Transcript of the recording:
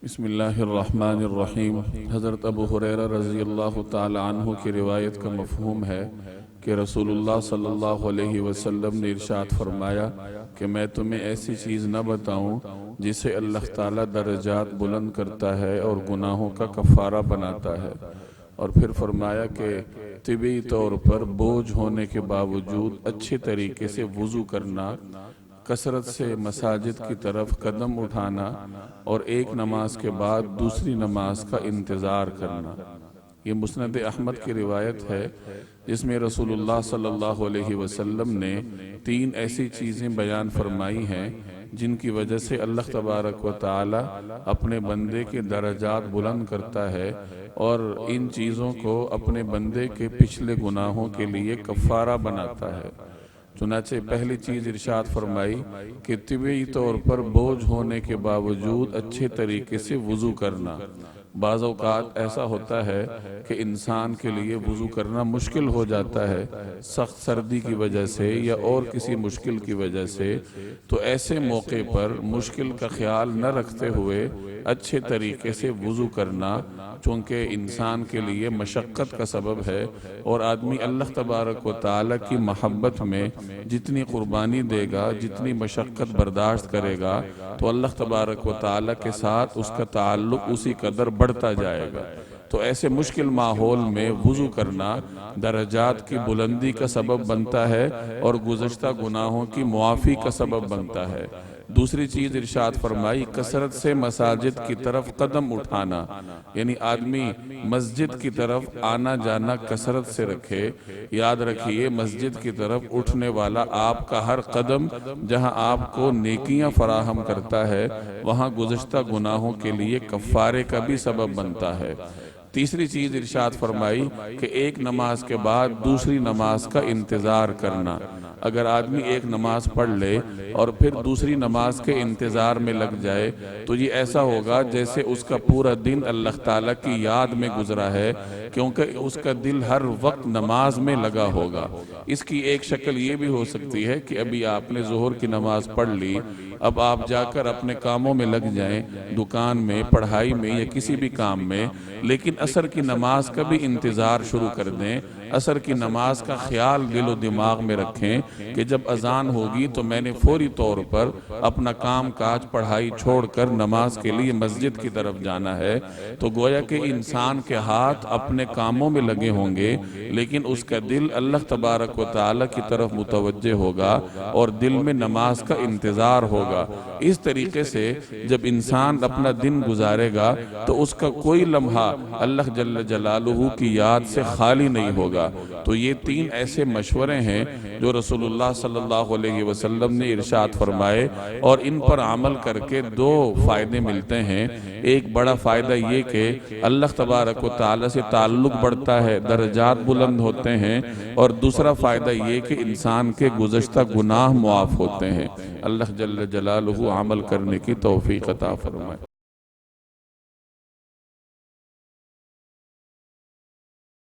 بسم اللہ الرحمن الرحیم۔ حضرت ابو ہریرہ رضی اللہ تعالی عنہ کی روایت کا مفہوم ہے کہ رسول اللہ صلی اللہ علیہ وسلم نے ارشاد فرمایا کہ میں تمہیں ایسی چیز نہ بتاؤں جسے اللہ تعالی درجات بلند کرتا ہے اور گناہوں کا کفارہ بناتا ہے۔ اور پھر فرمایا کہ طبی طور پر بوجھ ہونے کے باوجود اچھے طریقے سے وضو کرنا، کثرت سے مساجد کی طرف قدم اٹھانا اور ایک نماز کے بعد دوسری نماز کا انتظار کرنا۔ یہ مسند احمد کی روایت ہے جس میں رسول اللہ صلی اللہ علیہ وسلم نے 3 ایسی چیزیں بیان فرمائی ہیں جن کی وجہ سے اللہ تبارک و تعالی اپنے بندے کے درجات بلند کرتا ہے اور ان چیزوں کو اپنے بندے کے پچھلے گناہوں کے لیے کفارہ بناتا ہے۔ چنانچہ پہلی چیز ارشاد فرمائی کہ طبعی طور پر بوجھ ہونے کے باوجود اچھے طریقے سے وضو کرنا۔ بعض اوقات ایسا ہوتا ہے کہ انسان کے لیے وضو کرنا مشکل ہو جاتا ہے، سخت سردی کی وجہ سے یا اور کسی مشکل کی وجہ سے، تو ایسے موقع پر مشکل کا خیال نہ رکھتے ہوئے اچھے طریقے سے وضو کرنا، چونکہ انسان کے لیے مشقت کا سبب ہے اور آدمی اللہ تبارک و تعالی کی محبت میں جتنی قربانی دے گا، جتنی مشقت برداشت کرے گا، تو اللہ تبارک و تعالی کے ساتھ اس کا تعلق اسی قدر بڑھتا جائے گا۔ تو ایسے مشکل ماحول میں وضو کرنا درجات کی بلندی کا سبب بنتا ہے اور گزشتہ گناہوں کی معافی کا سبب بنتا ہے۔ دوسری چیز ارشاد فرمائی کثرت سے مساجد کی طرف قدم اٹھانا، یعنی آدمی مسجد کی طرف آنا جانا کثرت سے رکھے۔ یاد رکھیے مسجد کی طرف اٹھنے والا آپ کا ہر قدم جہاں آپ کو نیکیاں فراہم کرتا ہے، وہاں گزشتہ گناہوں کے لیے کفارے کا بھی سبب بنتا ہے۔ تیسری چیز ارشاد فرمائی کہ ایک نماز کے بعد دوسری نماز کا انتظار کرنا۔ اگر آدمی ایک نماز پڑھ لے اور پھر دوسری نماز کے انتظار میں لگ جائے تو یہ ایسا ہوگا جیسے اس کا پورا دن اللہ تعالیٰ کی یاد میں گزرا ہے، کیونکہ اس کا دل ہر وقت نماز میں لگا ہوگا۔ اس کی ایک شکل یہ بھی ہو سکتی ہے کہ ابھی آپ نے ظہر کی نماز پڑھ لی، اب آپ جا کر اپنے کاموں میں لگ جائیں، دکان میں، پڑھائی میں یا کسی بھی کام میں، لیکن عصر کی نماز کا بھی انتظار شروع کر دیں۔ عصر کی نماز کا خیال دل و دماغ میں رکھیں کہ جب اذان ہوگی تو میں نے فوری طور پر اپنا کام کاج پڑھائی چھوڑ کر نماز کے لیے مسجد کی طرف جانا ہے۔ تو گویا کہ انسان کے ہاتھ اپنے کاموں میں لگے ہوں گے لیکن اس کا دل اللہ تبارک و تعالی کی طرف متوجہ ہوگا اور دل میں نماز کا انتظار ہوگا۔ اس طریقے سے جب انسان اپنا دن گزارے گا تو اس کا کوئی لمحہ اللہ جل جلالہ کی یاد سے خالی نہیں ہوگا۔ تو یہ 3 ایسے مشورے ہیں جو رسول اللہ صلی اللہ علیہ وسلم نے ارشاد فرمائے اور ان پر عمل کر کے 2 فائدے ملتے ہیں۔ ایک بڑا فائدہ یہ کہ اللہ تبارک و تعالی سے تعلق بڑھتا ہے، درجات بلند ہوتے ہیں، اور دوسرا فائدہ یہ کہ انسان کے گزشتہ گناہ معاف ہوتے ہیں۔ اللہ جل جلالہ عمل کرنے کی توفیق عطا فرمائے۔